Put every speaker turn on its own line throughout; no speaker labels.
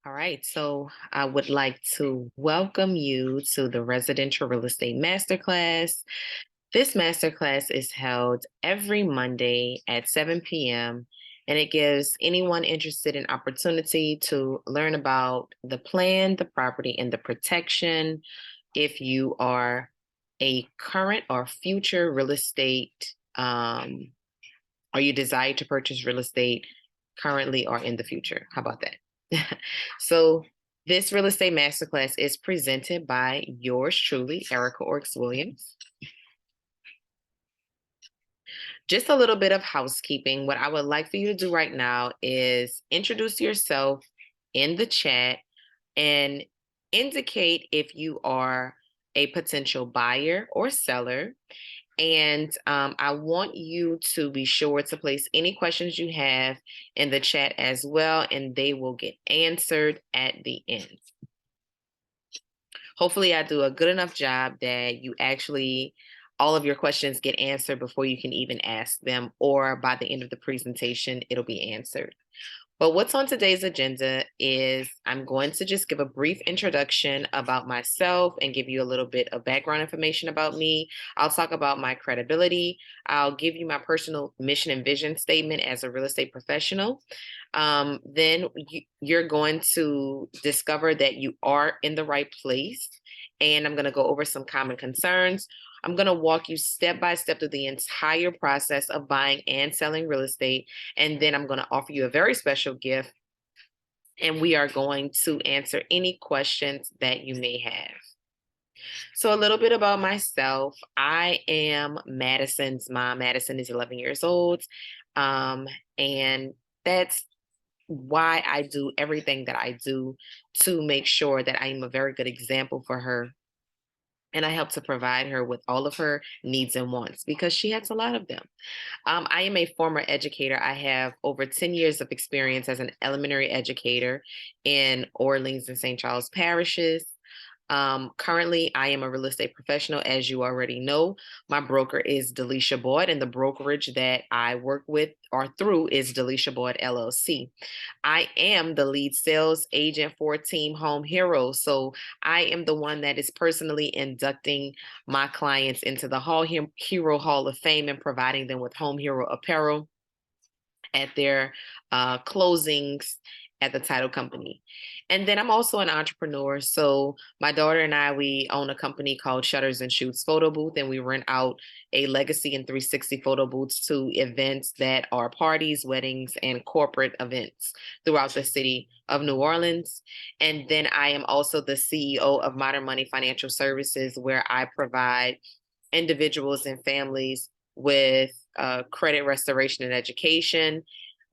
All right, so I would like to welcome you to the Residential Real Estate Masterclass. This masterclass is held every Monday at 7 p.m., and it gives anyone interested an opportunity to learn about the plan, the property, and the protection if you are a current or future real estate, or you desire to purchase real estate currently or in the future. How about that? So, this real estate masterclass is presented by yours truly, Erica Orks Williams. Just a little bit of housekeeping. What I would like for you to do right now is introduce yourself in the chat and indicate if you are a potential buyer or seller. And I want you to be sure to place any questions you have in the chat as well, and they will get answered at the end. Hopefully, I do a good enough job that you actually, all of your questions get answered before you can even ask them, or by the end of the presentation, it'll be answered. But what's on today's agenda is I'm going to just give a brief introduction about myself and give you a little bit of background information about me. I'll talk about my credibility. I'll give you my personal mission and vision statement as a real estate professional. Then you're going to discover that you are in the right place. And I'm going to go over some common concerns. I'm going to walk you step by step through the entire process of buying and selling real estate. And then I'm going to offer you a very special gift. And we are going to answer any questions that you may have. So, a little bit about myself. I am Madison's mom. Madison is 11 years old. And that's why I do everything that I do to make sure that I am a very good example for her, and I help to provide her with all of her needs and wants because she has a lot of them. I am a former educator. I have over 10 years of experience as an elementary educator in Orleans and St. Charles parishes. Currently, I am a real estate professional, as you already know. My broker is Delisha Boyd, and the brokerage that I work with or through is Delisha Boyd LLC. I am the lead sales agent for Team Home Hero. So I am the one that is personally inducting my clients into the Hero Hall of Fame and providing them with Home Hero apparel at their closings at the title company. And then I'm also an entrepreneur. So my daughter and I, we own a company called Shutters and Shoots Photo Booth, and we rent out a Legacy and 360 photo booths to events that are parties, weddings, and corporate events throughout the city of New Orleans. And then I am also the CEO of Modern Money Financial Services, where I provide individuals and families with credit restoration and education,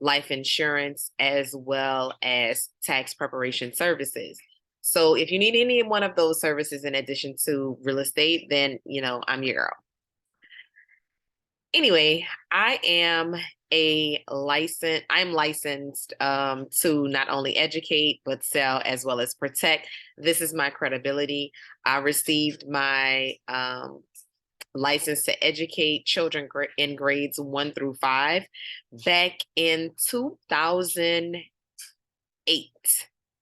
life insurance, as well as tax preparation services. So if you need any one of those services in addition to real estate, then, I'm your girl. Anyway, I'm licensed to not only educate, but sell as well as protect. This is my credibility. I received my license to educate children in grades 1 through 5 back in 2008.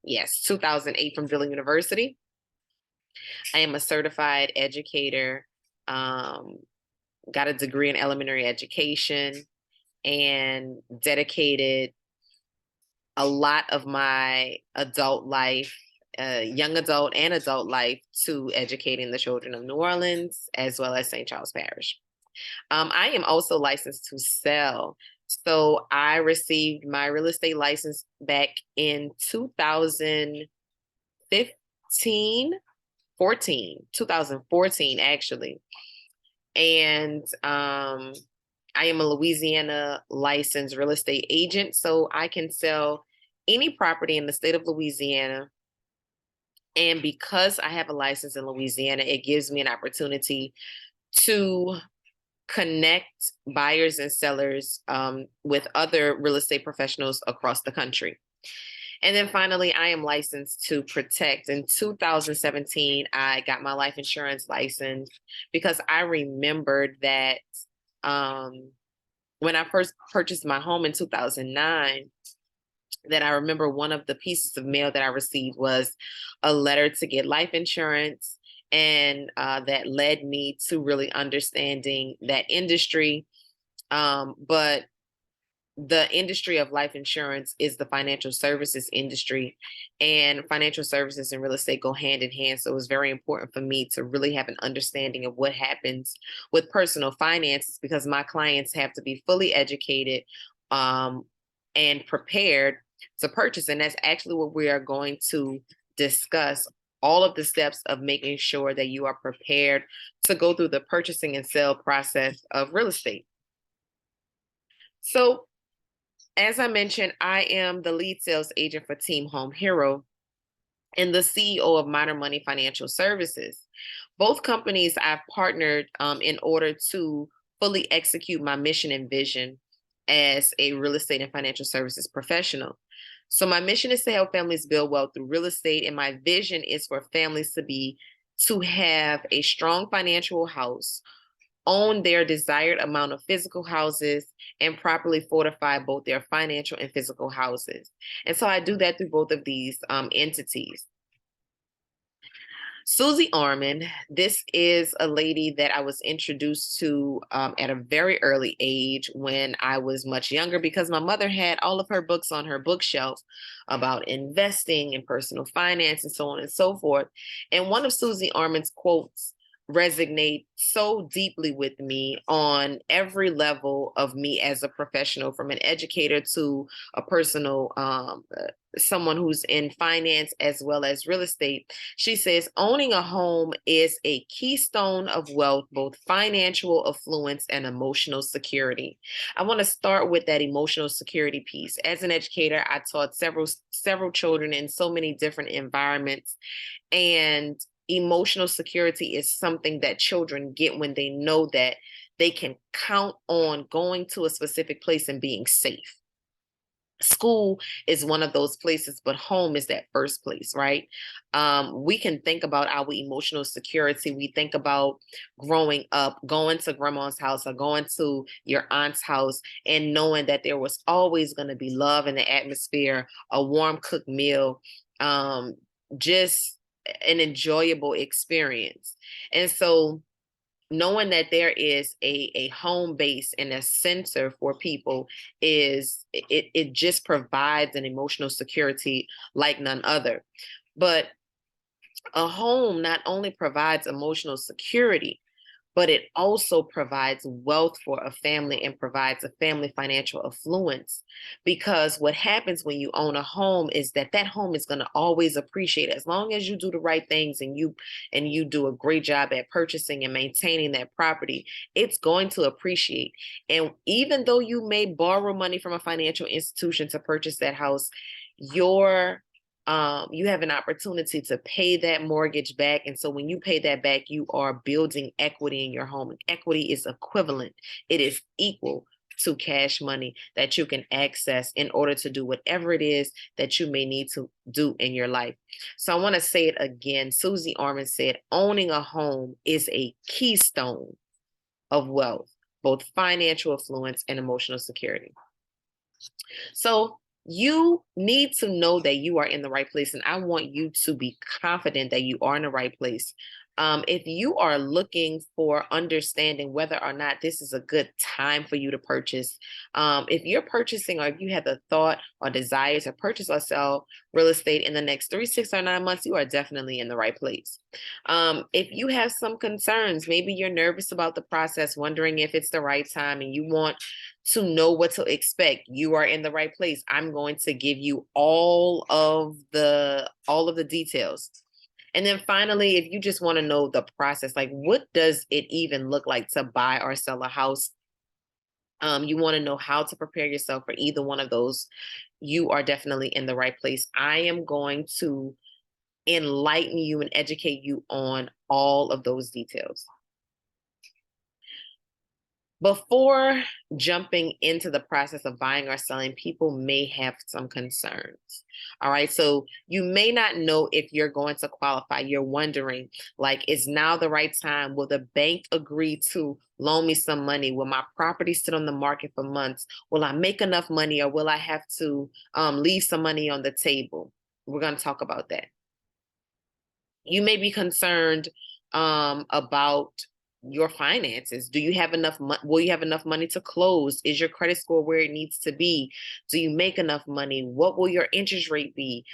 Yes, 2008 from Dillon University. I am a certified educator, got a degree in elementary education, and dedicated a lot of my adult life, young adult and adult life, to educating the children of New Orleans as well as St. Charles Parish. I am also licensed to sell. So I received my real estate license back in 2014 actually. And I am a Louisiana licensed real estate agent, so I can sell any property in the state of Louisiana. And because I have a license in Louisiana, it gives me an opportunity to connect buyers and sellers with other real estate professionals across the country. And then finally, I am licensed to protect. In 2017, I got my life insurance license because I remembered that when I first purchased my home in 2009, that I remember one of the pieces of mail that I received was a letter to get life insurance. And that led me to really understanding that industry. But the industry of life insurance is the financial services industry, and financial services and real estate go hand in hand. So it was very important for me to really have an understanding of what happens with personal finances, because my clients have to be fully educated um, and prepared to purchase. And that's actually what we are going to discuss, all of the steps of making sure that you are prepared to go through the purchasing and sale process of real estate. So as I mentioned, I am the lead sales agent for Team Home Hero and the CEO of Modern Money Financial Services. Both companies I've partnered in order to fully execute my mission and vision as a real estate and financial services professional. So my mission is to help families build wealth through real estate, and my vision is for families to have a strong financial house, own their desired amount of physical houses, and properly fortify both their financial and physical houses. And so I do that through both of these entities. Susie Armand, this is a lady that I was introduced to at a very early age when I was much younger, because my mother had all of her books on her bookshelf about investing and personal finance and so on and so forth. And one of Susie Armand's quotes resonate so deeply with me on every level of me as a professional, from an educator to a personal someone who's in finance as well as real estate. She says, owning a home is a keystone of wealth, both financial affluence and emotional security. I want to start with that emotional security piece. As an educator, I taught several children in so many different environments, and emotional security is something that children get when they know that they can count on going to a specific place and being safe. School is one of those places, but home is that first place, right? We can think about our emotional security. We think about growing up, going to grandma's house or going to your aunt's house and knowing that there was always going to be love in the atmosphere, a warm cooked meal, just an enjoyable experience. And so knowing that there is a home base and a center for people it just provides an emotional security like none other. But a home not only provides emotional security, but it also provides wealth for a family and provides a family financial affluence. Because what happens when you own a home is that that home is going to always appreciate, as long as you do the right things and you do a great job at purchasing and maintaining that property. It's going to appreciate. And even though you may borrow money from a financial institution to purchase that house, your you have an opportunity to pay that mortgage back. And so when you pay that back, you are building equity in your home. And equity is equivalent, it is equal to cash money that you can access in order to do whatever it is that you may need to do in your life. So I want to say it again. Susie Armand said, owning a home is a keystone of wealth, both financial affluence and emotional security. So you need to know that you are in the right place, and I want you to be confident that you are in the right place. If you are looking for understanding whether or not this is a good time for you to purchase, if you're purchasing or if you have the thought or desire to purchase or sell real estate in the next 3, 6, or 9 months, you are definitely in the right place. If you have some concerns, maybe you're nervous about the process, wondering if it's the right time, and you want to know what to expect, you are in the right place. I'm going to give you all of the details. And then finally, if you just want to know the process, like what does it even look like to buy or sell a house? You want to know how to prepare yourself for either one of those, you are definitely in the right place. I am going to enlighten you and educate you on all of those details. Before jumping into the process of buying or selling, people may have some concerns. All right. So you may not know if you're going to qualify. You're wondering, like, is now the right time? Will the bank agree to loan me some money? Will my property sit on the market for months? Will I make enough money, or will I have to leave some money on the table? We're going to talk about that. You may be concerned about your finances. Do you have enough money? Will you have enough money to close? Is your credit score where it needs to be? Do you make enough money? What will your interest rate be?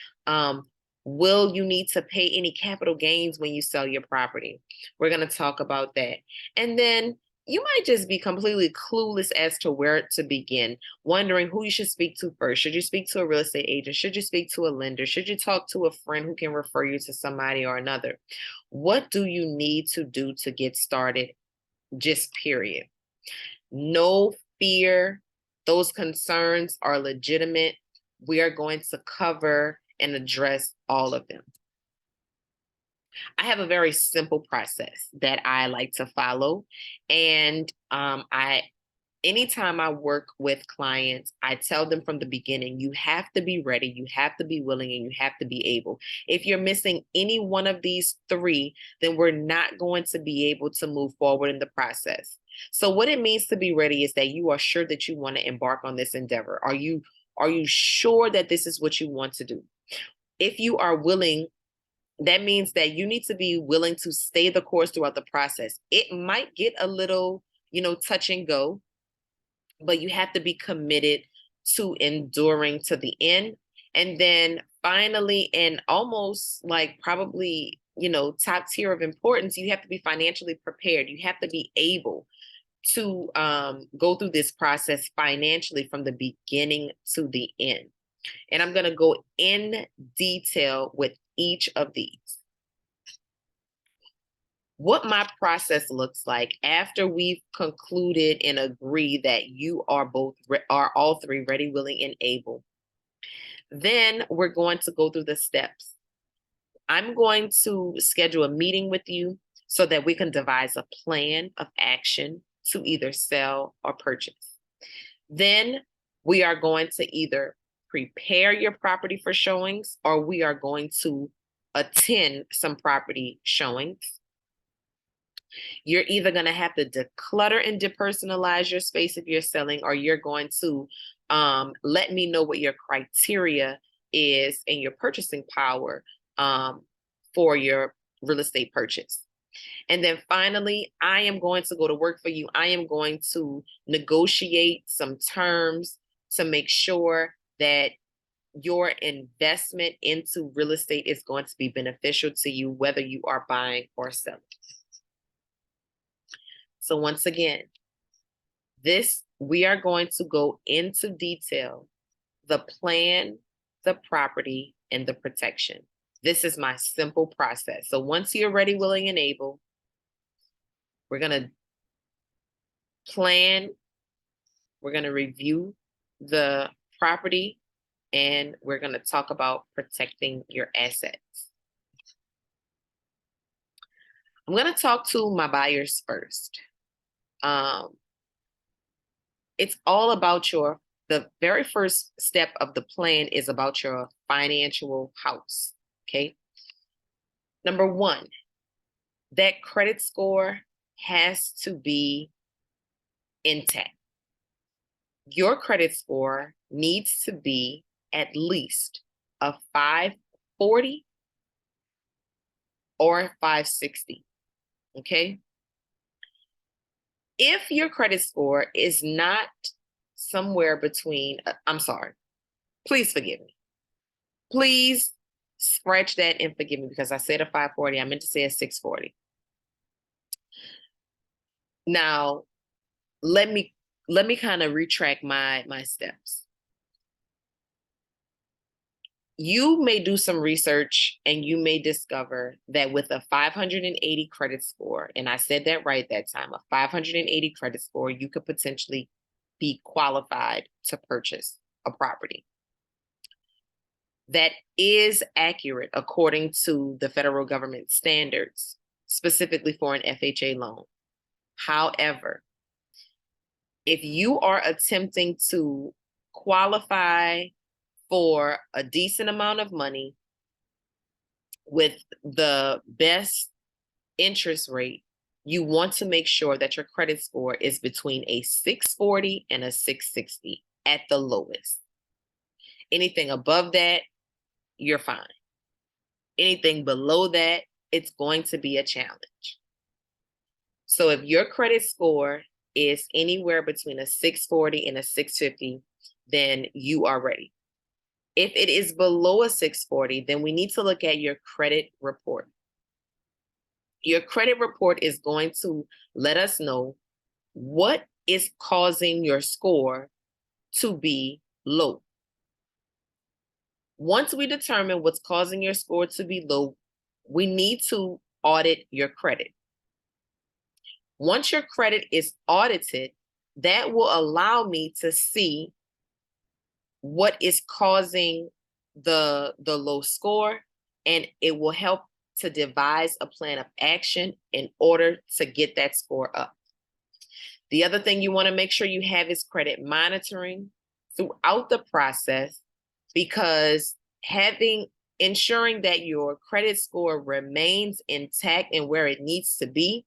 Will you need to pay any capital gains when you sell your property? We're going to talk about that. And then you might just be completely clueless as to where to begin, wondering who you should speak to first. Should you speak to a real estate agent? Should you speak to a lender? Should you talk to a friend who can refer you to somebody or another? What do you need to do to get started? Just period. No fear. Those concerns are legitimate. We are going to cover and address all of them. I have a very simple process that I like to follow. And anytime I work with clients, I tell them from the beginning, you have to be ready, you have to be willing, and you have to be able. If you're missing any one of these three, then we're not going to be able to move forward in the process. So what it means to be ready is that you are sure that you want to embark on this endeavor. Are you sure that this is what you want to do? If you are willing, that means that you need to be willing to stay the course throughout the process. It might get a little, touch and go, but you have to be committed to enduring to the end. And then finally, and almost like probably, top tier of importance, you have to be financially prepared. You have to be able to go through this process financially from the beginning to the end. And I'm going to go in detail with each of these. What my process looks like after we've concluded and agree that you are all three ready, willing, and able. Then we're going to go through the steps. I'm going to schedule a meeting with you so that we can devise a plan of action to either sell or purchase. Then we are going to either prepare your property for showings, or we are going to attend some property showings. You're either going to have to declutter and depersonalize your space if you're selling, or you're going to let me know what your criteria is and your purchasing power for your real estate purchase. And then finally, I am going to go to work for you. I am going to negotiate some terms to make sure that your investment into real estate is going to be beneficial to you, whether you are buying or selling. So once again, we are going to go into detail, the plan, the property, and the protection. This is my simple process. So once you're ready, willing, and able, we're going to plan, we're going to review the property, and we're going to talk about protecting your assets. I'm going to talk to my buyers first. It's all about the very first step of the plan is about your financial house, okay? Number one, that credit score has to be intact. Your credit score needs to be at least a 540 or 560, okay? If your credit score is not somewhere between, I'm sorry, please forgive me. Please scratch that and forgive me because I said a 540. I meant to say a 640. Now, let me kind of retract my steps. You may do some research and you may discover that with a 580 credit score, and I said that right that time, a 580 credit score, you could potentially be qualified to purchase a property. That is accurate according to the federal government standards, specifically for an FHA loan. However, If you are attempting to qualify for a decent amount of money with the best interest rate, you want to make sure that your credit score is between a 640 and a 660 at the lowest. Anything above that, you're fine. Anything below that, it's going to be a challenge. So if your credit score is anywhere between a 640 and a 650, then you are ready. If it is below a 640, then we need to look at your credit report. Your credit report is going to let us know what is causing your score to be low. Once we determine what's causing your score to be low, we need to audit your credit. Once your credit is audited, that will allow me to see what is causing the low score, and it will help to devise a plan of action in order to get that score up. The other thing you want to make sure you have is credit monitoring throughout the process, because ensuring that your credit score remains intact and where it needs to be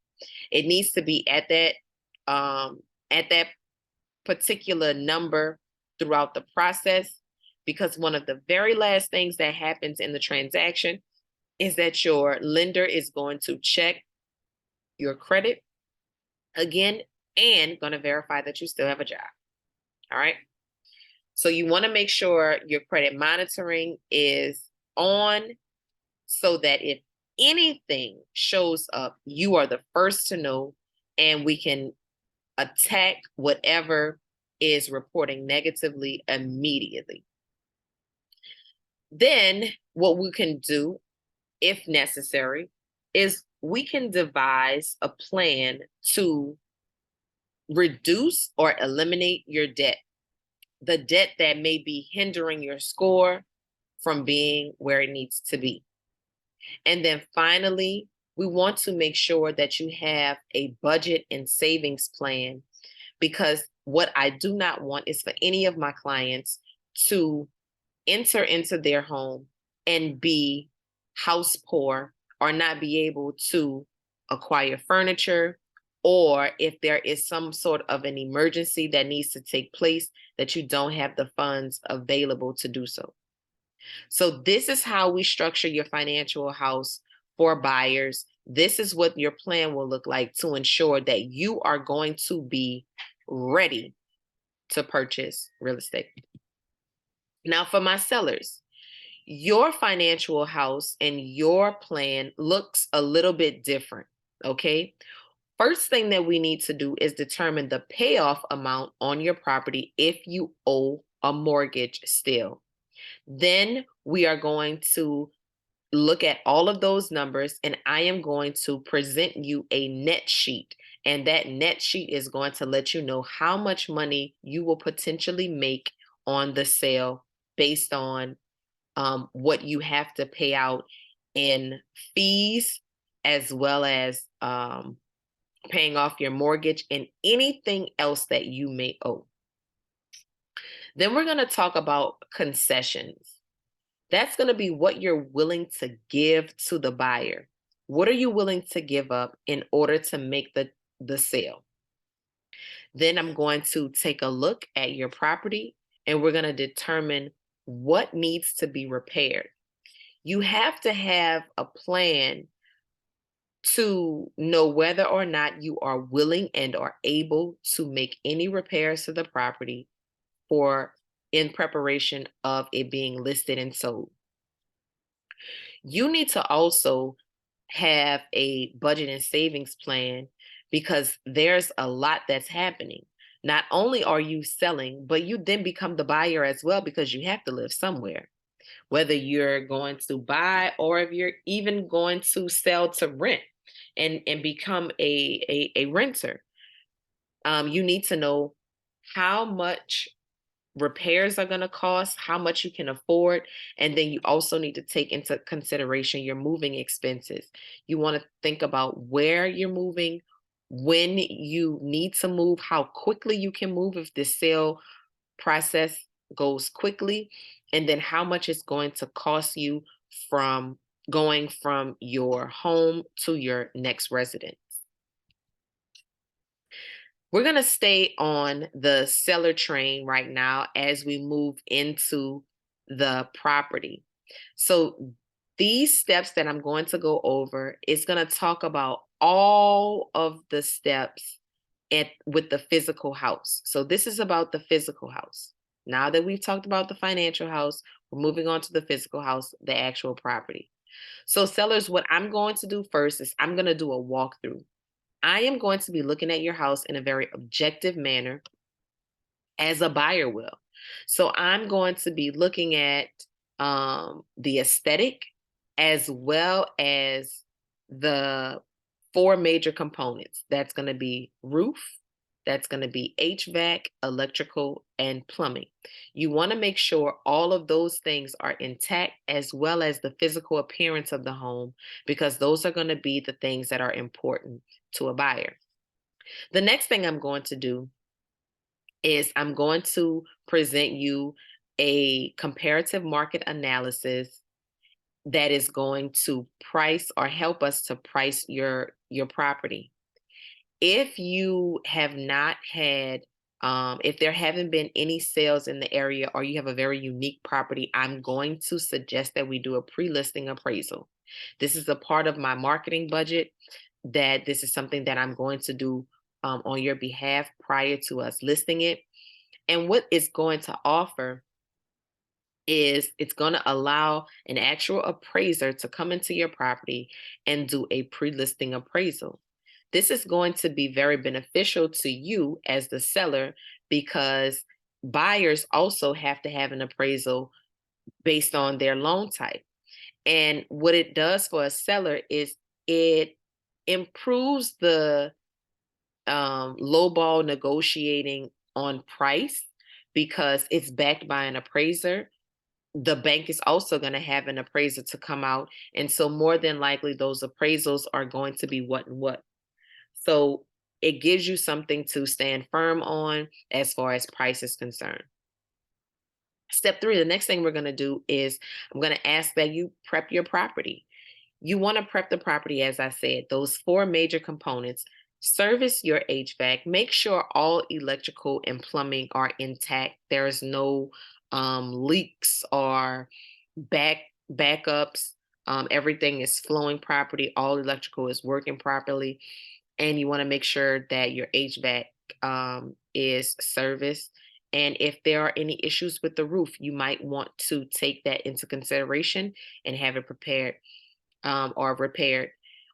at that particular number throughout the process, because one of the very last things that happens in the transaction is that your lender is going to check your credit again and going to verify that you still have a job. All right. So you want to make sure your credit monitoring is on, so that if anything shows up, you are the first to know, and we can attack whatever is reporting negatively immediately. Then what we can do, if necessary, is we can devise a plan to reduce or eliminate your debt, the debt that may be hindering your score from being where it needs to be. And then finally, we want to make sure that you have a budget and savings plan, because what I do not want is for any of my clients to enter into their home and be house poor, or not be able to acquire furniture, or if there is some sort of an emergency that needs to take place, that you don't have the funds available to do so. So this is how we structure your financial house for buyers. This is what your plan will look like to ensure that you are going to be ready to purchase real estate. Now, for my sellers, your financial house and your plan looks a little bit different, okay? First thing that we need to do is determine the payoff amount on your property if you owe a mortgage still. Then we are going to look at all of those numbers, and I am going to present you a net sheet. And that net sheet is going to let you know how much money you will potentially make on the sale based on what you have to pay out in fees, as well as paying off your mortgage and anything else that you may owe. Then we're going to talk about concessions. That's going to be what you're willing to give to the buyer. What are you willing to give up in order to make the sale? Then I'm going to take a look at your property, and we're going to determine what needs to be repaired. You have to have a plan to know whether or not you are willing and are able to make any repairs to the property in preparation of it being listed and sold. You need to also have a budget and savings plan, because there's a lot that's happening. Not only are you selling, but you then become the buyer as well, because you have to live somewhere. Whether you're going to buy or if you're even going to sell to rent and become a renter, you need to know how much repairs are going to cost, how much you can afford, and then you also need to take into consideration your moving expenses. You want to think about where you're moving, when you need to move, how quickly you can move if the sale process goes quickly, and then how much it's going to cost you from going from your home to your next residence. We're going to stay on the seller train right now as we move into the property. So these steps that I'm going to go over is going to talk about all of the steps with the physical house. So this is about the physical house. Now that we've talked about the financial house, we're moving on to the physical house, the actual property. So sellers, what I'm going to do first is I'm going to do a walkthrough. I am going to be looking at your house in a very objective manner as a buyer will. So I'm going to be looking at the aesthetic as well as the four major components. That's going to be roof, that's going to be HVAC, electrical, and plumbing. You want to make sure all of those things are intact as well as the physical appearance of the home, because those are going to be the things that are important to a buyer. The next thing I'm going to do is I'm going to present you a comparative market analysis that is going to price or help us to price your property. If you have not had, if there haven't been any sales in the area or you have a very unique property, I'm going to suggest that we do a pre-listing appraisal. This is a part of my marketing budget, that this is something that I'm going to do on your behalf prior to us listing it. And what it's going to offer is it's going to allow an actual appraiser to come into your property and do a pre-listing appraisal. This is going to be very beneficial to you as the seller, because buyers also have to have an appraisal based on their loan type. And what it does for a seller is it improves the lowball negotiating on price, because it's backed by an appraiser. The bank is also going to have an appraiser to come out. And so more than likely, those appraisals are going to be what and what. So it gives you something to stand firm on as far as price is concerned. Step 3, the next thing we're going to do is I'm going to ask that you prep your property. You want to prep the property, as I said, those four major components. Service your HVAC. Make sure all electrical and plumbing are intact. There is no leaks or backups. Everything is flowing properly. All electrical is working properly. And you want to make sure that your HVAC is serviced. And if there are any issues with the roof, you might want to take that into consideration and have it prepared or repaired.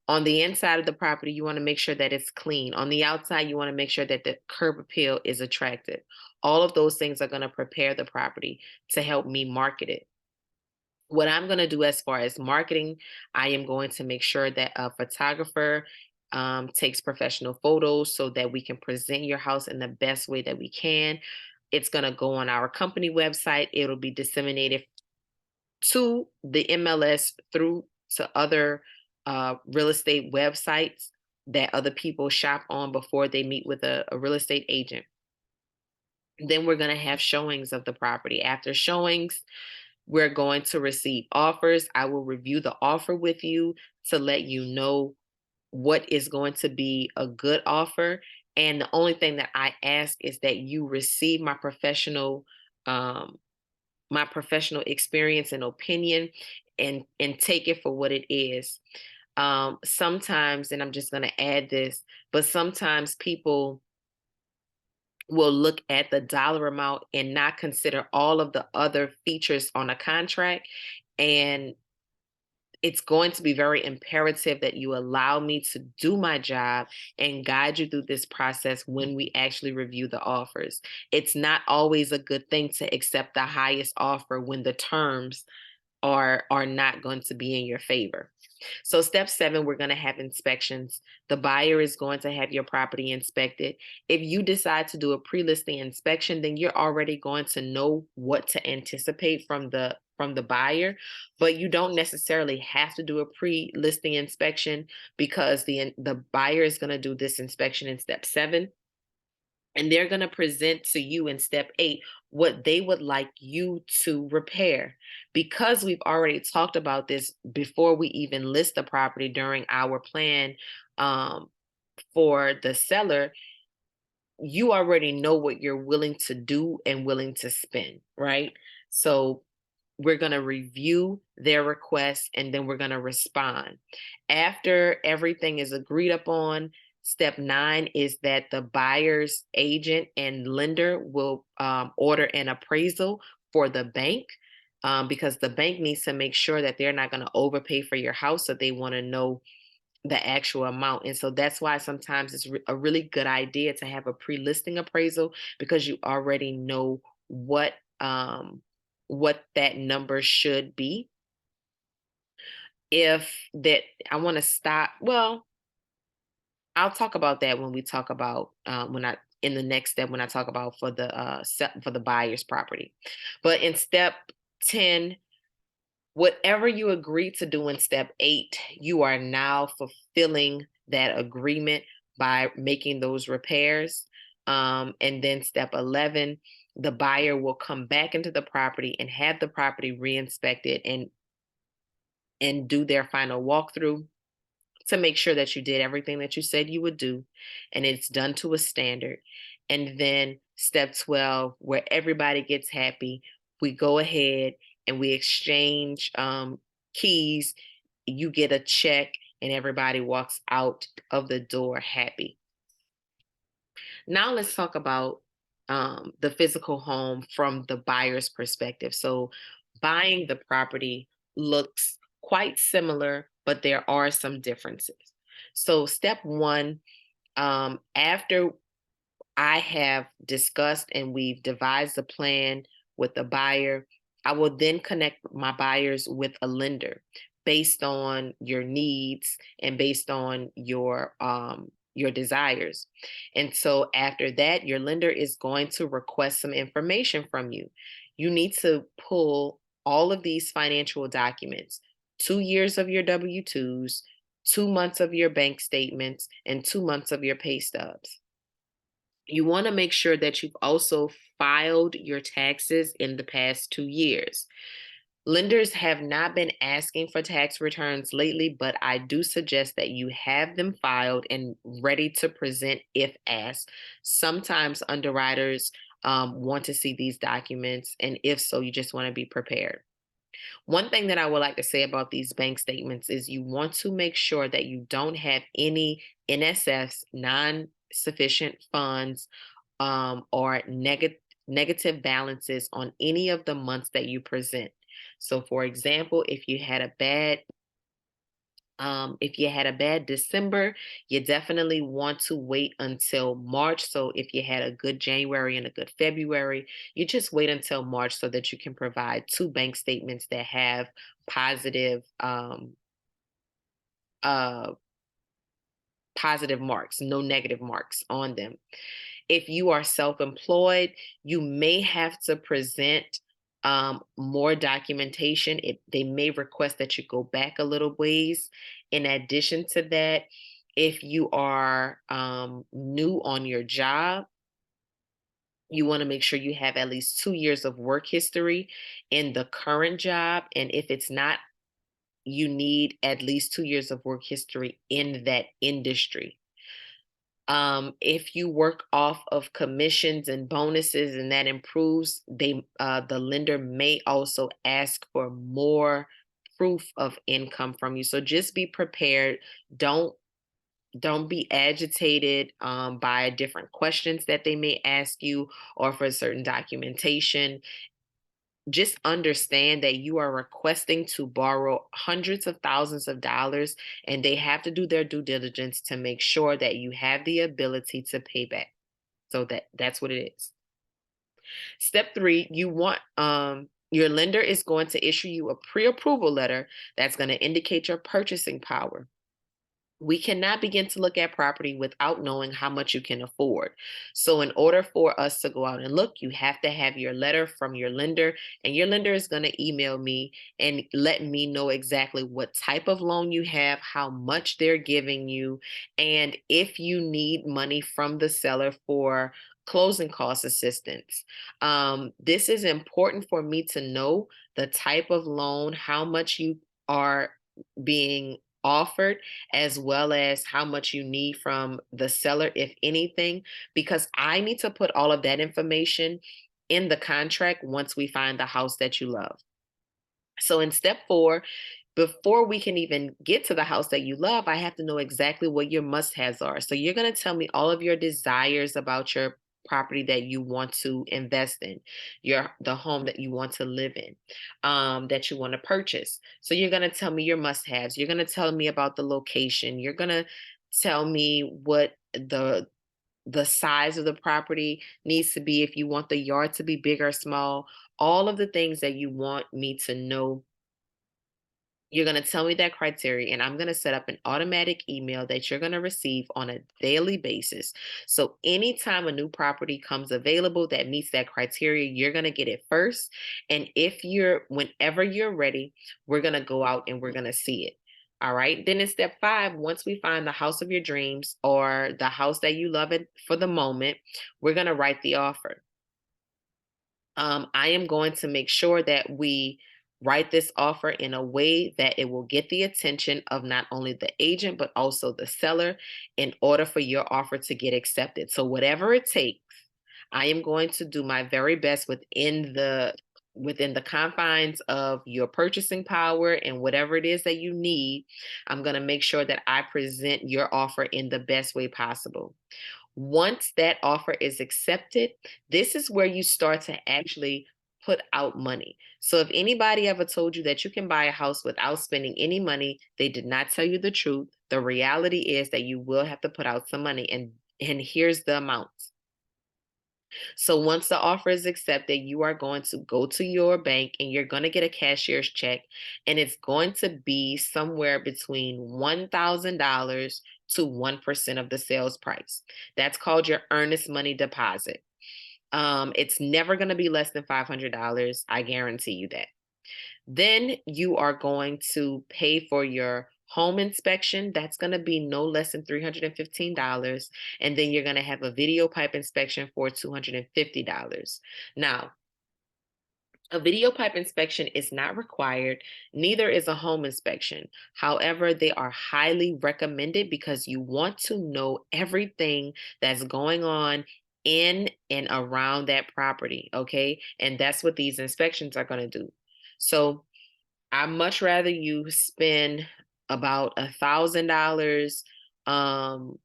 On the inside of the property, you want to make sure that it's clean. On the outside, you want to make sure that the curb appeal is attractive. All of those things are going to prepare the property to help me market it. What I'm going to do as far as marketing, I am going to make sure that a photographer takes professional photos so that we can present your house in the best way that we can. It's going to go on our company website. It'll be disseminated to the MLS through to other real estate websites that other people shop on before they meet with a real estate agent. Then we're going to have showings of the property. After showings, we're going to receive offers. I will review the offer with you to let you know what is going to be a good offer. And the only thing that I ask is that you receive my professional experience and opinion, and take it for what it is. Sometimes, and I'm just going to add this, but sometimes people will look at the dollar amount and not consider all of the other features on a contract. And it's going to be very imperative that you allow me to do my job and guide you through this process when we actually review the offers. It's not always a good thing to accept the highest offer when the terms are not going to be in your favor. So step 7, we're going to have inspections. The buyer is going to have your property inspected. If you decide to do a pre-listing inspection, then you're already going to know what to anticipate from the from the buyer, but you don't necessarily have to do a pre-listing inspection because the buyer is going to do this inspection in step 7, and they're going to present to you in step 8 what they would like you to repair. Because we've already talked about this before we even list the property during our plan, um, for the seller, you already know what you're willing to do and willing to spend, right? So we're going to review their requests and then we're going to respond. After everything is agreed upon, step 9 is that the buyer's agent and lender will order an appraisal for the bank, because the bank needs to make sure that they're not going to overpay for your house. So they want to know the actual amount. And so that's why sometimes it's a really good idea to have a pre-listing appraisal, because you already know what that number should be. If that I want to stop, well, I'll talk about that when we talk about when I in the next step, when I talk about for the for the buyer's property. But in step 10, whatever you agree to do in step 8, you are now fulfilling that agreement by making those repairs. And then step 11, the buyer will come back into the property and have the property re-inspected and do their final walkthrough to make sure that you did everything that you said you would do and it's done to a standard. And then step 12, where everybody gets happy, we go ahead and we exchange keys. You get a check and everybody walks out of the door happy. Now let's talk about the physical home from the buyer's perspective. So buying the property looks quite similar, but there are some differences. So step 1, after I have discussed and we've devised a plan with the buyer, I will then connect my buyers with a lender based on your needs and based on your desires. And so after that, your lender is going to request some information from you. You need to pull all of these financial documents, 2 years of your W-2s, 2 months of your bank statements, and 2 months of your pay stubs. You want to make sure that you've also filed your taxes in the past 2 years. Lenders have not been asking for tax returns lately, but I do suggest that you have them filed and ready to present if asked. Sometimes underwriters want to see these documents, and if so, you just want to be prepared. One thing that I would like to say about these bank statements is you want to make sure that you don't have any NSFs, non sufficient funds, or negative balances on any of the months that you present. So, for example, if you had a bad December, you definitely want to wait until March. So if you had a good January and a good February, you just wait until March so that you can provide 2 bank statements that have positive uh positive marks, no negative marks on them. If you are self-employed, you may have to present more documentation. They may request that you go back a little ways. In addition to that, if you are new on your job, you want to make sure you have at least 2 years of work history in the current job. And if it's not, you need at least 2 years of work history in that industry. If you work off of commissions and bonuses and that improves, the lender may also ask for more proof of income from you. So just be prepared. Don't don't be agitated by different questions that they may ask you or for certain documentation. Just understand that you are requesting to borrow hundreds of thousands of dollars, and they have to do their due diligence to make sure that you have the ability to pay back. So that's what it is. Step 3, you want your lender is going to issue you a pre-approval letter that's going to indicate your purchasing power. We cannot begin to look at property without knowing how much you can afford. So, in order for us to go out and look, you have to have your letter from your lender, and your lender is going to email me and let me know exactly what type of loan you have, how much they're giving you, and if you need money from the seller for closing cost assistance. This is important for me to know the type of loan, how much you are being offered, as well as how much you need from the seller, if anything, because I need to put all of that information in the contract once we find the house that you love. So in step 4, before we can even get to the house that you love, I have to know exactly what your must-haves are. So you're going to tell me all of your desires about your property that you want to invest in, the home that you want to live in, that you want to purchase. So you're going to tell me your must-haves. You're going to tell me about the location. You're going to tell me what the size of the property needs to be, if you want the yard to be big or small, all of the things that you want me to know. You're going to tell me that criteria, and I'm going to set up an automatic email that you're going to receive on a daily basis. So, anytime a new property comes available that meets that criteria, you're going to get it first. And whenever you're ready, we're going to go out and we're going to see it. All right. Then in step 5, once we find the house of your dreams or the house that you love it for the moment, we're going to write the offer. I am going to make sure that we write this offer in a way that it will get the attention of not only the agent, but also the seller in order for your offer to get accepted. So whatever it takes, I am going to do my very best within the confines of your purchasing power and whatever it is that you need. I'm going to make sure that I present your offer in the best way possible. Once that offer is accepted, this is where you start to actually put out money. So if anybody ever told you that you can buy a house without spending any money, they did not tell you the truth. The reality is that you will have to put out some money, and here's the amounts. So once the offer is accepted, you are going to go to your bank and you're going to get a cashier's check, and it's going to be somewhere between $1,000 to 1% of the sales price. That's called your earnest money deposit. It's never going to be less than $500. I guarantee you that. Then you are going to pay for your home inspection. That's going to be no less than $315. And then you're going to have a video pipe inspection for $250. Now, a video pipe inspection is not required, neither is a home inspection. However, they are highly recommended because you want to know everything that's going on in and around that property, okay? And that's what these inspections are going to do. So, I much rather you spend about $1,000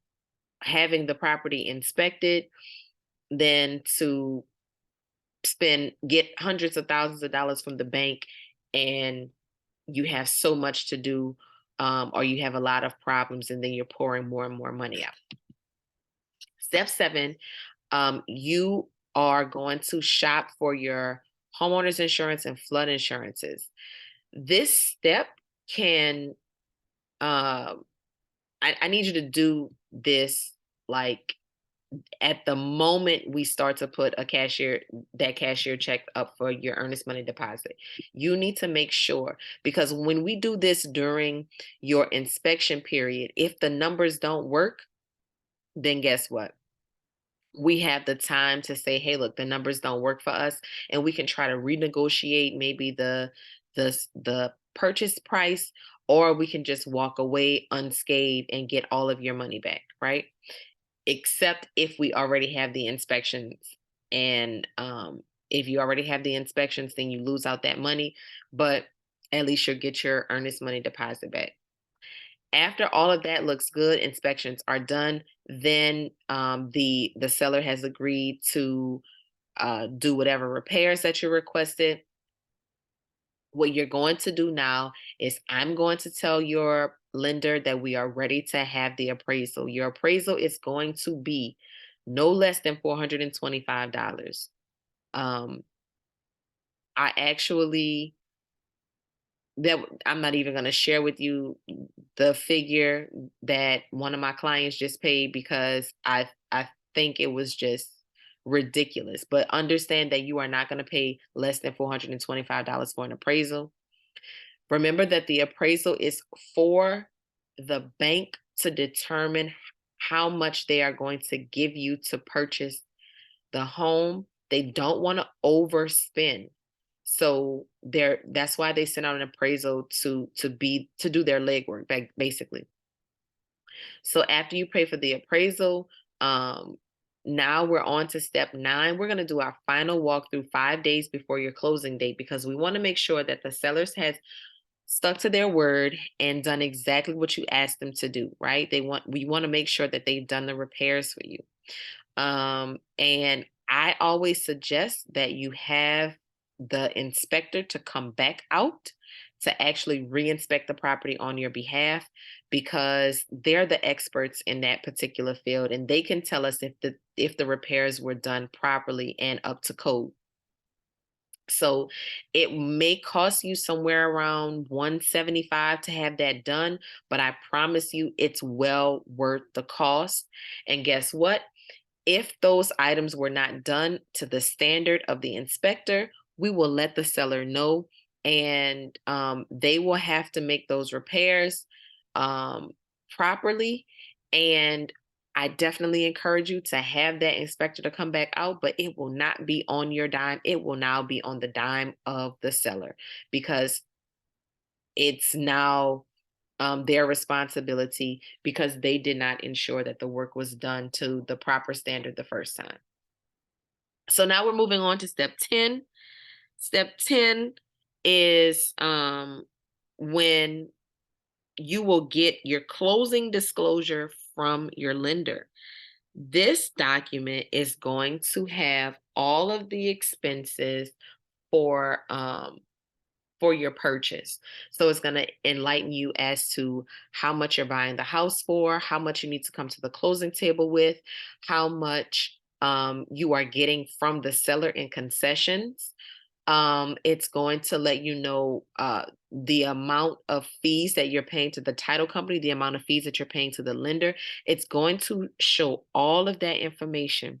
having the property inspected than to get hundreds of thousands of dollars from the bank, and you have so much to do, or you have a lot of problems, and then you're pouring more and more money out. Step 7, you are going to shop for your homeowner's insurance and flood insurances. This step can I need you to do this like at the moment we start to put that cashier check up for your earnest money deposit. You need to make sure, because when we do this during your inspection period, if the numbers don't work, then guess what? We have the time to say, hey, look, the numbers don't work for us, and we can try to renegotiate maybe the purchase price, or we can just walk away unscathed and get all of your money back, right? Except if we already have the inspections, and if you already have the inspections, then you lose out that money, but at least you'll get your earnest money deposit back. After all of that looks good, inspections are done, then the seller has agreed to do whatever repairs that you requested. What you're going to do now is I'm going to tell your lender that we are ready to have the appraisal. Your appraisal is going to be no less than $425. Um, I actually that I'm not even going to share with you the figure that one of my clients just paid, because I think it was just ridiculous. But understand that you are not going to pay less than $425 for an appraisal. Remember that the appraisal is for the bank to determine how much they are going to give you to purchase the home. They don't want to overspend. So that's why they send out an appraisal to do their legwork, basically. So after you pay for the appraisal, um, now we're on to step 9. We're going to do our final walkthrough 5 days before your closing date, because we want to make sure that the sellers has stuck to their word and done exactly what you asked them to do, right? We want to make sure that they've done the repairs for you. And I always suggest that you have the inspector to come back out to actually re-inspect the property on your behalf, because they're the experts in that particular field, and they can tell us if the repairs were done properly and up to code. So it may cost you somewhere around 175 to have that done, but I promise you it's well worth the cost. And guess what? If those items were not done to the standard of the inspector, we will let the seller know, and they will have to make those repairs um, properly. And I definitely encourage you to have that inspector to come back out, but it will not be on your dime. It will now be on the dime of the seller, because it's now their responsibility, because they did not ensure that the work was done to the proper standard the first time. So now we're moving on to step 10. Step 10 is when you will get your closing disclosure from your lender. This document is going to have all of the expenses for your purchase. So it's going to enlighten you as to how much you're buying the house for, how much you need to come to the closing table with, how much you are getting from the seller in concessions. It's going to let you know the amount of fees that you're paying to the title company, the amount of fees that you're paying to the lender. It's going to show all of that information.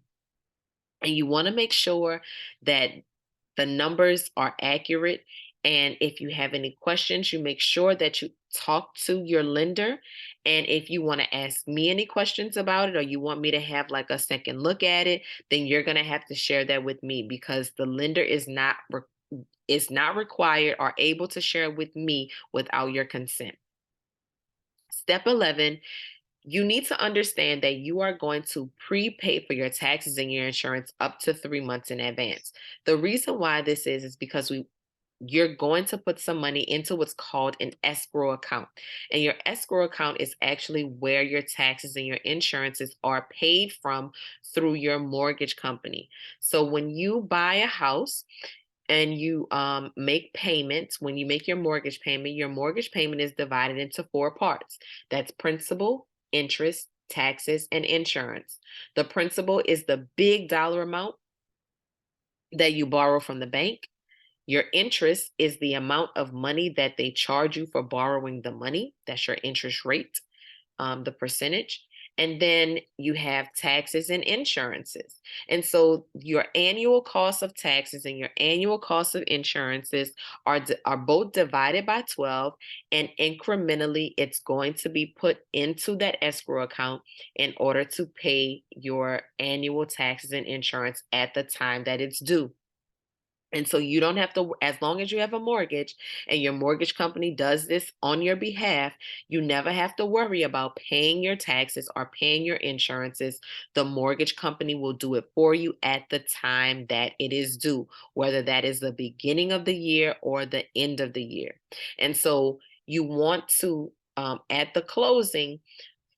And you want to make sure that the numbers are accurate. And if you have any questions, you make sure that you talk to your lender. And if you want to ask me any questions about it, or you want me to have like a second look at it, then you're going to have to share that with me, because the lender is not required or able to share it with me without your consent. Step 11, you need to understand that you are going to prepay for your taxes and your insurance up to 3 months in advance. The reason why this is because you're going to put some money into what's called an escrow account. And your escrow account is actually where your taxes and your insurances are paid from through your mortgage company. So when you buy a house and you make payments, when you make your mortgage payment is divided into 4 parts. That's principal, interest, taxes, and insurance. The principal is the big dollar amount that you borrow from the bank. Your interest is the amount of money that they charge you for borrowing the money. That's your interest rate, the percentage. And then you have taxes and insurances. And so your annual cost of taxes and your annual cost of insurances are both divided by 12, and incrementally it's going to be put into that escrow account in order to pay your annual taxes and insurance at the time that it's due. And so you don't have to, as long as you have a mortgage and your mortgage company does this on your behalf, you never have to worry about paying your taxes or paying your insurances. The mortgage company will do it for you at the time that it is due, whether that is the beginning of the year or the end of the year. And so you want to, at the closing,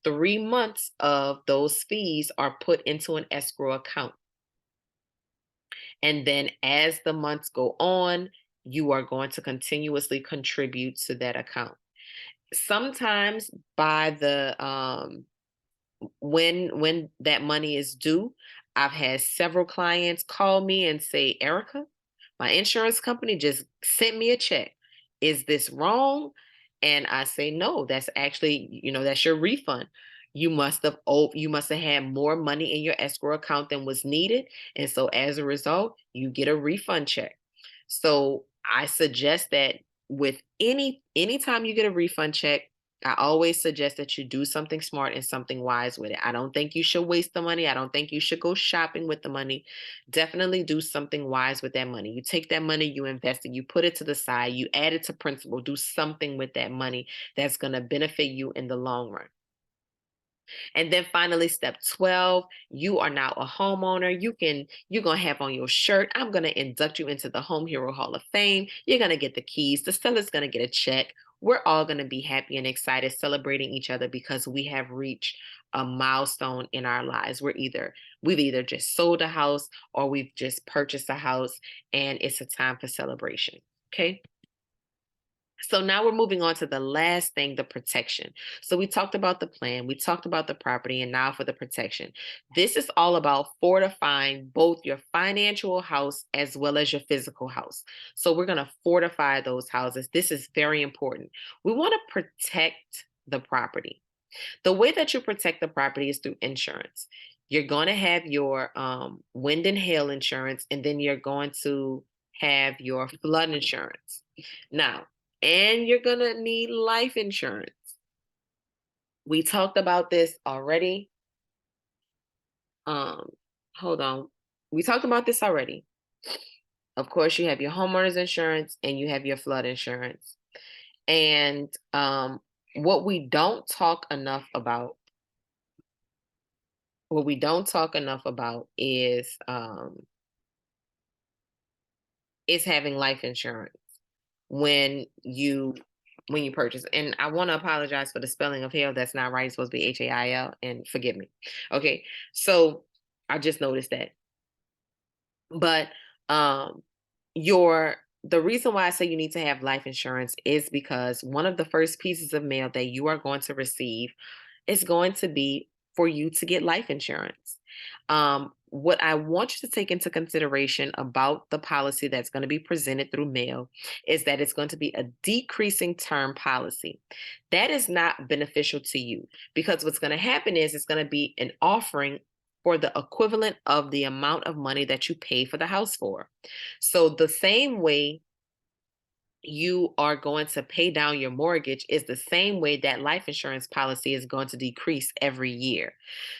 3 months of those fees are put into an escrow account. And then as the months go on, you are going to continuously contribute to that account. Sometimes by the when that money is due, I've had several clients call me and say, "Erica, my insurance company just sent me a check. is this wrong? And I say, no, that's actually, that's your refund. You must have had more money in your escrow account than was needed. And so as a result, you get a refund check. So I suggest that with anytime you get a refund check, I always suggest that you do something smart and something wise with it. I don't think you should waste the money. I don't think you should go shopping with the money. Definitely do something wise with that money. You take that money, you invest it, you put it to the side, you add it to principal, do something with that money that's going to benefit you in the long run. And then finally, step 12, you are now a homeowner. You're gonna have on your shirt, I'm gonna induct you into the Home Hero Hall of Fame. You're gonna get the keys, the seller's gonna get a check. We're all gonna be happy and excited, celebrating each other because we have reached a milestone in our lives. We've either just sold a house or we've just purchased a house, and it's a time for celebration. Okay. So now we're moving on to the last thing, the protection. So we talked about the plan, we talked about the property, and now for the protection. This is all about fortifying both your financial house as well as your physical house. So we're going to fortify those houses. This is very important. We want to protect the property. The way that you protect the property is through insurance. You're going to have your wind and hail insurance, and then you're going to have your flood insurance. Now, and you're going to need life insurance. We talked about this already. Um, Hold on. We talked about this already. Of course, you have your homeowner's insurance and you have your flood insurance. And what we don't talk enough about what we don't talk enough about is having life insurance when you purchase. And I want to apologize for the spelling of hail. That's not right. It's supposed to be HAIL, and forgive me. Okay. So I just noticed that. But um your the reason why I say you need to have life insurance is because one of the first pieces of mail that you are going to receive is going to be for you to get life insurance. What I want you to take into consideration about the policy that's going to be presented through mail is that it's going to be a decreasing term policy. That is not beneficial to you because what's going to happen is it's going to be an offering for the equivalent of the amount of money that you pay for the house for. So the same way you are going to pay down your mortgage is the same way that life insurance policy is going to decrease every year.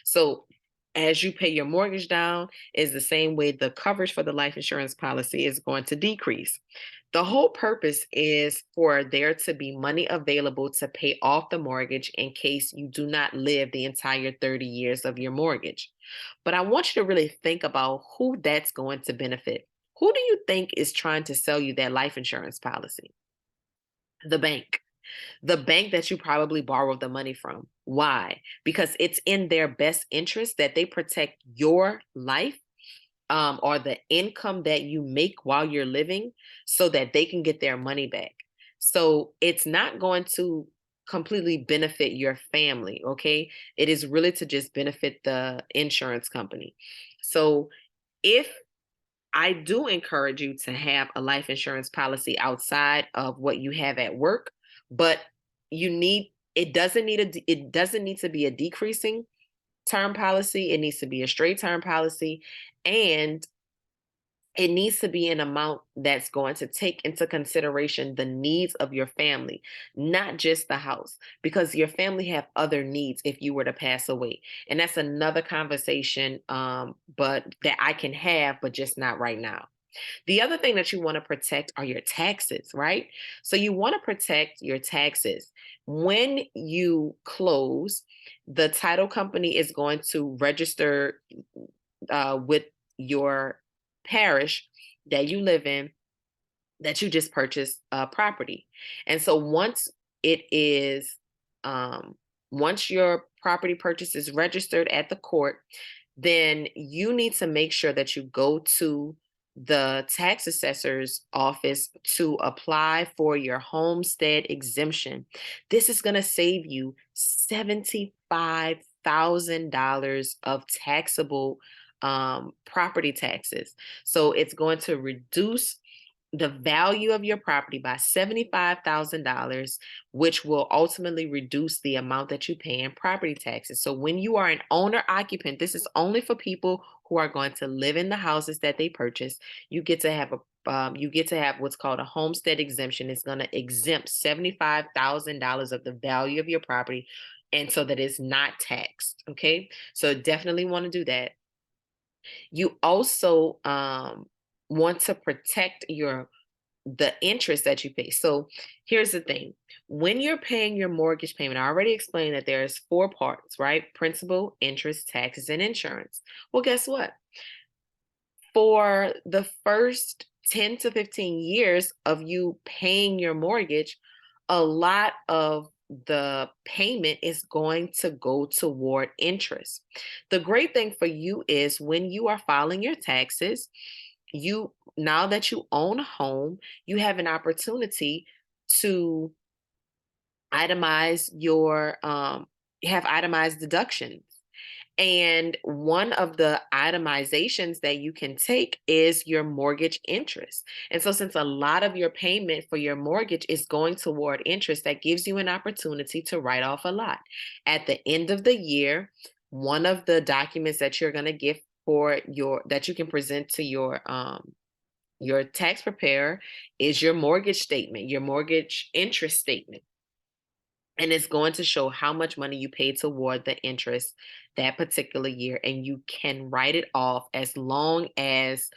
So as you pay your mortgage down is the same way the coverage for the life insurance policy is going to decrease. The whole purpose is for there to be money available to pay off the mortgage in case you do not live the entire 30 years of your mortgage. But I want you to really think about who that's going to benefit. Who do you think is trying to sell you that life insurance policy? The bank. The bank that you probably borrowed the money from. Why? Because it's in their best interest that they protect your life, or the income that you make while you're living so that they can get their money back. So it's not going to completely benefit your family, okay? It is really to just benefit the insurance company. So if I do encourage you to have a life insurance policy outside of what you have at work, but it doesn't need to be a decreasing term policy. It needs to be a straight term policy, and it needs to be an amount that's going to take into consideration the needs of your family, not just the house, because your family have other needs if you were to pass away. And that's another conversation, but that I can have, but just not right now. The other thing that you want to protect are your taxes, right? So you want to protect your taxes. When you close, the title company is going to register with your parish that you live in, that you just purchased property. And so it is, once your property purchase is registered at the court, then you need to make sure that you go to the tax assessor's office to apply for your homestead exemption. This is going to save you $75,000 of taxable property taxes. So it's going to reduce the value of your property by $75,000, which will ultimately reduce the amount that you pay in property taxes. So when you are an owner occupant, this is only for people who are going to live in the houses that they purchase. You get to have what's called a homestead exemption. It's going to exempt $75,000 of the value of your property, and so that it's not taxed. Okay, so definitely want to do that. You also want to protect the interest that you pay. So here's the thing. When you're paying your mortgage payment, I already explained that there's four parts, right? Principal, interest, taxes, and insurance. Well, guess what? For the first 10 to 15 years of you paying your mortgage, a lot of the payment is going to go toward interest. The great thing for you is when you are filing your taxes, you now that you own a home, you have an opportunity to itemize your have itemized deductions. And one of the itemizations that you can take is your mortgage interest. And so, since a lot of your payment for your mortgage is going toward interest, that gives you an opportunity to write off a lot. At the end of the year, one of the documents that you're going to get for that you can present to your tax preparer is your mortgage statement, your mortgage interest statement. And it's going to show how much money you paid toward the interest that particular year. And you can write it off as long as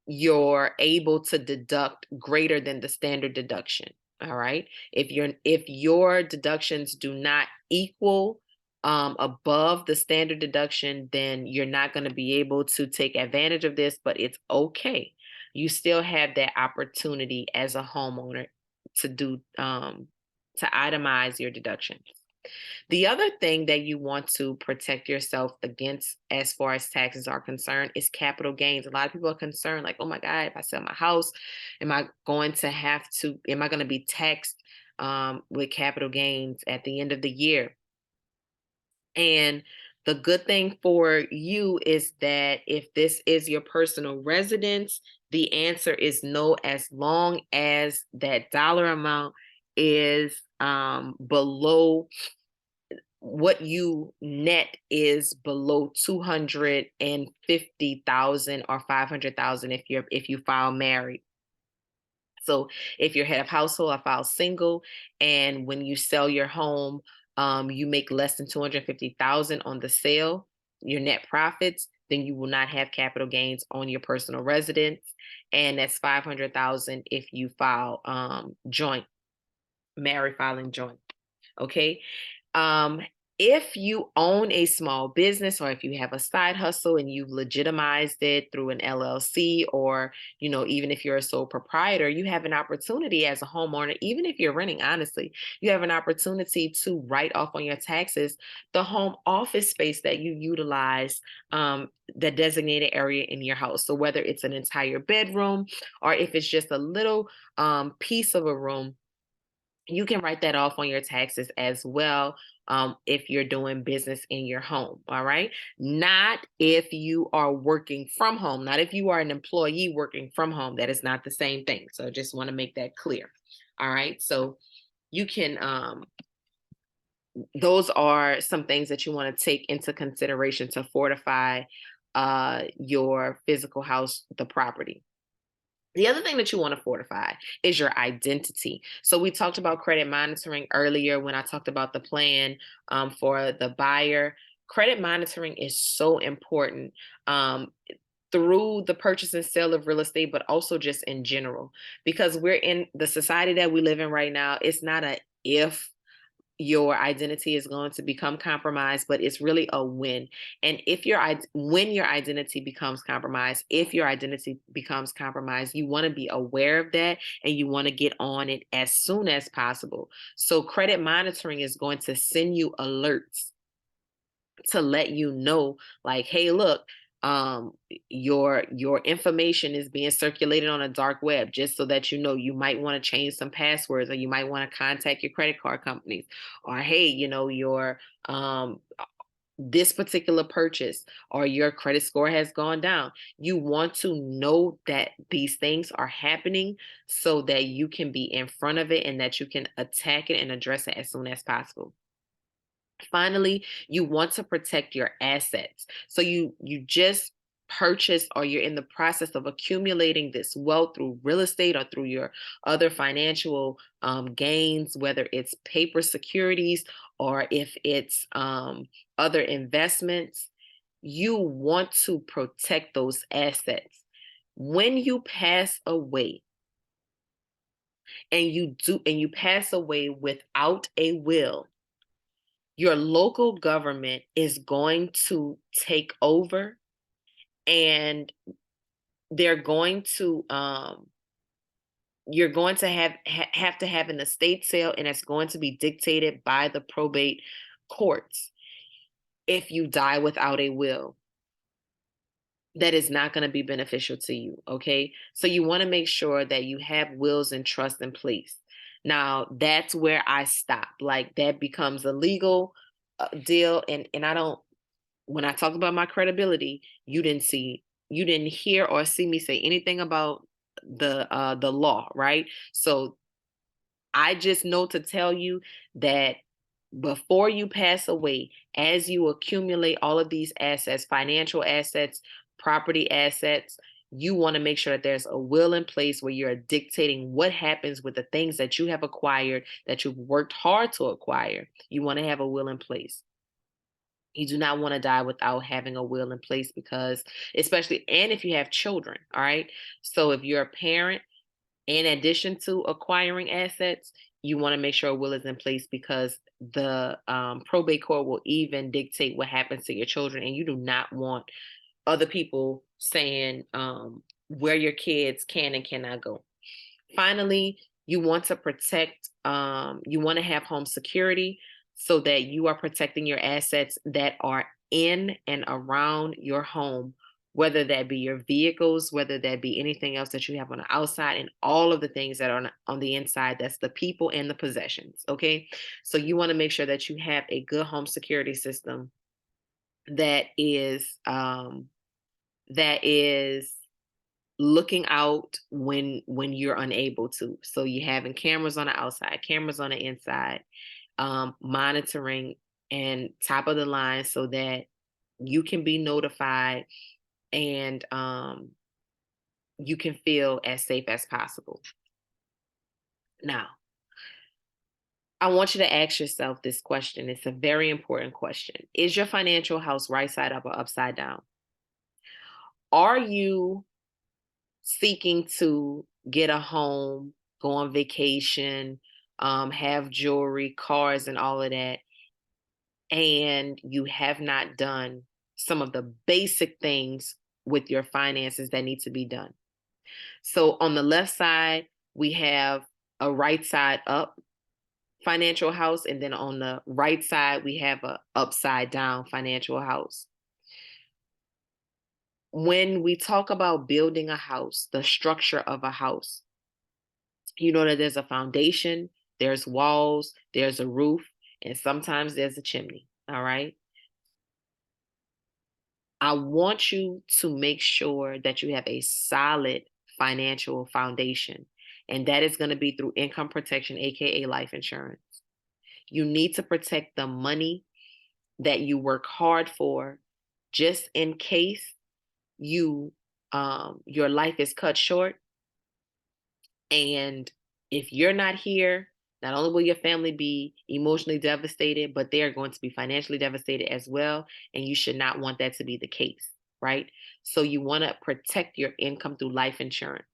you're able to deduct greater than the standard deduction. All right. If your deductions do not equal above the standard deduction, then you're not going to be able to take advantage of this, but it's okay. You still have that opportunity as a homeowner to do to itemize your deductions. The other thing that you want to protect yourself against as far as taxes are concerned is capital gains. A lot of people are concerned, like, oh my God, if I sell my house, am I going to be taxed with capital gains at the end of the year? And the good thing for you is that if this is your personal residence, the answer is no, as long as that dollar amount is below what you net is below 250,000 or 500,000 if you file married. So if you're head of household, I file single, and when you sell your home, you make less than 250,000 on the sale, your net profits, then you will not have capital gains on your personal residence, and that's 500,000 if you file joint, married filing joint. Okay. Um, if you own a small business, or if you have a side hustle and you've legitimized it through an LLC, or, even if you're a sole proprietor, you have an opportunity as a homeowner, even if you're renting, honestly, you have an opportunity to write off on your taxes the home office space that you utilize, the designated area in your house. So whether it's an entire bedroom or if it's just a little piece of a room, you can write that off on your taxes as well, if you're doing business in your home. All right. Not if you are working from home, not if you are an employee working from home. That is not the same thing. So I just want to make that clear. All right. So you can, those are some things that you want to take into consideration to fortify your physical house, the property. The other thing that you want to fortify is your identity. So we talked about credit monitoring earlier when I talked about the plan for the buyer. Credit monitoring is so important through the purchase and sale of real estate, but also just in general, because we're in the society that we live in right now. It's not a if your identity is going to become compromised, but it's really a when. And when your identity becomes compromised, if your identity becomes compromised, you want to be aware of that and you want to get on it as soon as possible. So credit monitoring is going to send you alerts to let you know, like, hey, look, your information is being circulated on a dark web, just so that you might want to change some passwords, or you might want to contact your credit card companies, or hey, your this particular purchase or your credit score has gone down. You want to know that these things are happening so that you can be in front of it and that you can attack it and address it as soon as possible. Finally, you want to protect your assets. So you just purchase or you're in the process of accumulating this wealth through real estate or through your other financial gains, whether it's paper securities or if it's other investments. You want to protect those assets. When you pass away, and you pass away without a will, your local government is going to take over, and they're going to you're going to have to have an estate sale, and it's going to be dictated by the probate courts. If you die without a will, that is not going to be beneficial to you. Okay, so you want to make sure that you have wills and trust in place. Now that's where I stop. Like, that becomes a legal deal, and I don't, when I talk about my credibility, you didn't hear or see me say anything about the law, right? So I just know to tell you that before you pass away, as you accumulate all of these assets, financial assets, property assets, you want to make sure that there's a will in place where you're dictating what happens with the things that you have acquired, that you've worked hard to acquire. You want to have a will in place. You do not want to die without having a will in place, because especially, and if you have children, all right? So if you're a parent, in addition to acquiring assets, you want to make sure a will is in place, because the probate court will even dictate what happens to your children, and you do not want other people saying where your kids can and cannot go. Finally, you want to protect, you want to have home security so that you are protecting your assets that are in and around your home, whether that be your vehicles, whether that be anything else that you have on the outside, and all of the things that are on the inside. That's the people and the possessions. Okay. So you want to make sure that you have a good home security system that is looking out when you're unable to. So you having cameras on the outside, cameras on the inside, monitoring, and top of the line, so that you can be notified, and you can feel as safe as possible. Now, I want you to ask yourself this question. It's a very important question. Is your financial house right side up or upside down? Are you seeking to get a home, go on vacation, have jewelry, cars, and all of that, and you have not done some of the basic things with your finances that need to be done? So on the left side, we have a right side up financial house, and then on the right side, we have a upside down financial house. When we talk about building a house, the structure of a house, you know that there's a foundation, there's walls, there's a roof, and sometimes there's a chimney. All right. I want you to make sure that you have a solid financial foundation, and that is going to be through income protection, aka life insurance. You need to protect the money that you work hard for, just in case your life is cut short. And if you're not here, not only will your family be emotionally devastated, but they are going to be financially devastated as well. And you should not want that to be the case, right? So you want to protect your income through life insurance,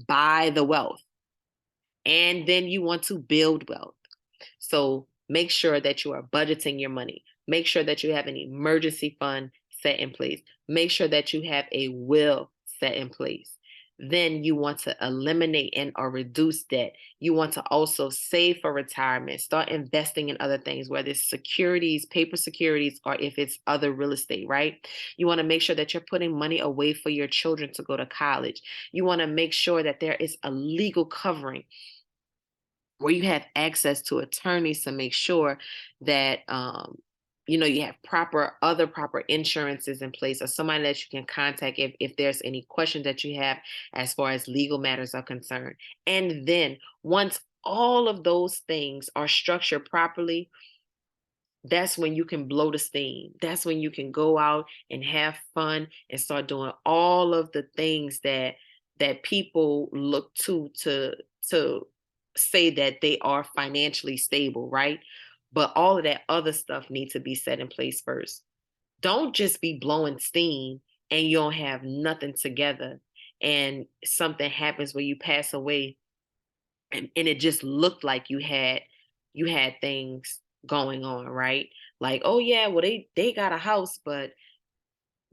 buy the wealth, and then you want to build wealth. So make sure that you are budgeting your money. Make sure that you have an emergency fund set in place. Make sure that you have a will set in place. Then you want to eliminate and or reduce debt. You want to also save for retirement. Start investing in other things, whether it's securities, paper securities, or if it's other real estate, right? You want to make sure that you're putting money away for your children to go to college. You want to make sure that there is a legal covering where you have access to attorneys to make sure that you have other proper insurances in place, or somebody that you can contact if there's any questions that you have as far as legal matters are concerned. And then once all of those things are structured properly, that's when you can blow the steam. That's when you can go out and have fun and start doing all of the things that people look to say that they are financially stable, right? But all of that other stuff needs to be set in place first. Don't just be blowing steam and you don't have nothing together and something happens where you pass away and it just looked like you had things going on, right? Like, oh yeah, well they got a house, but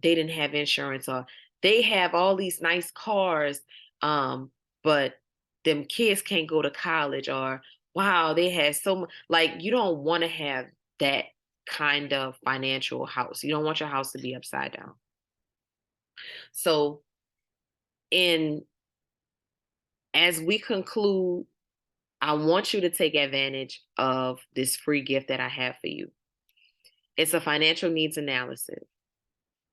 they didn't have insurance, or they have all these nice cars, but them kids can't go to college, or wow, they had so much. Like, you don't want to have that kind of financial house. You don't want your house to be upside down. So, in as we conclude, I want you to take advantage of this free gift that I have for you. It's a financial needs analysis.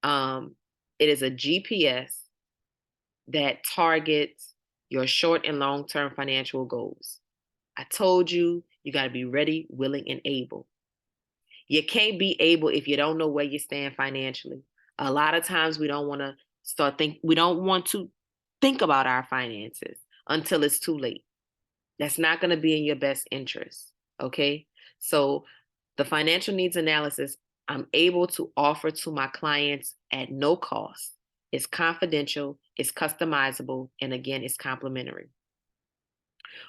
Um, it is a GPS that targets your short and long term financial goals. I told you, you got to be ready, willing, and able. You can't be able if you don't know where you stand financially. A lot of times we don't want to think about our finances until it's too late. That's not going to be in your best interest. Okay. So the financial needs analysis I'm able to offer to my clients at no cost. It's confidential, it's customizable, and again, it's complimentary.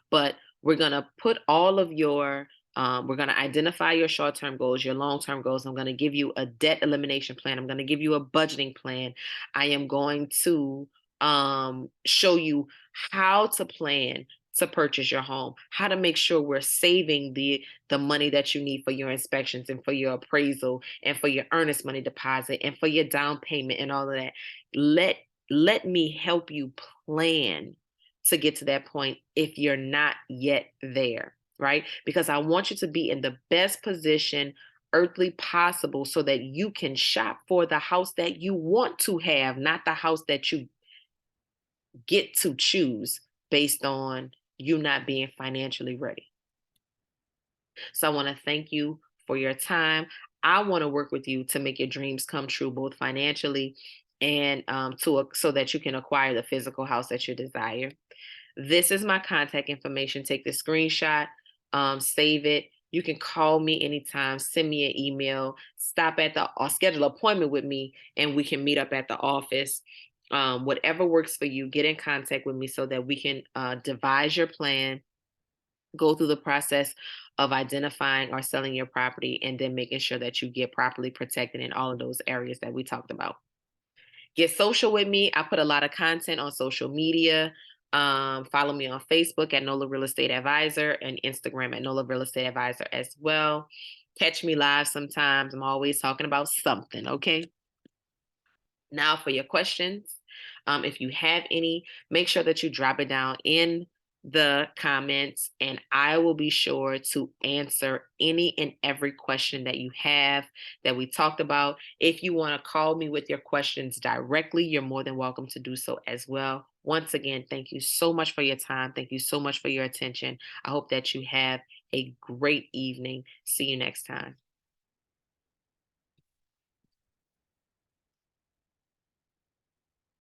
But we're going to put all of we're going to identify your short term goals, your long term goals. I'm going to give you a debt elimination plan. I'm going to give you a budgeting plan. I am going to show you how to plan to purchase your home, how to make sure we're saving the money that you need for your inspections and for your appraisal and for your earnest money deposit and for your down payment and all of that. Let me help you plan to get to that point if you're not yet there, right? Because I want you to be in the best position earthly possible so that you can shop for the house that you want to have, not the house that you get to choose based on you not being financially ready. So I want to thank you for your time. I want to work with you to make your dreams come true, both financially and so that you can acquire the physical house that you desire. This is my contact information. Take the screenshot, save it. You can call me anytime, send me an email, stop at or schedule an appointment with me, and we can meet up at the office. Whatever works for you, get in contact with me so that we can devise your plan, go through the process of identifying or selling your property, and then making sure that you get properly protected in all of those areas that we talked about. Get social with me. I put a lot of content on social media. Follow me on Facebook at NOLA Real Estate Advisor and Instagram at NOLA Real Estate Advisor as well. Catch me live sometimes. I'm always talking about something, okay? Now for your questions. If you have any, make sure that you drop it down in the comments and I will be sure to answer any and every question that you have that we talked about. If you want to call me with your questions directly, you're more than welcome to do so as well. Once again, thank you so much for your time. Thank you so much for your attention. I hope that you have a great evening. See you next time.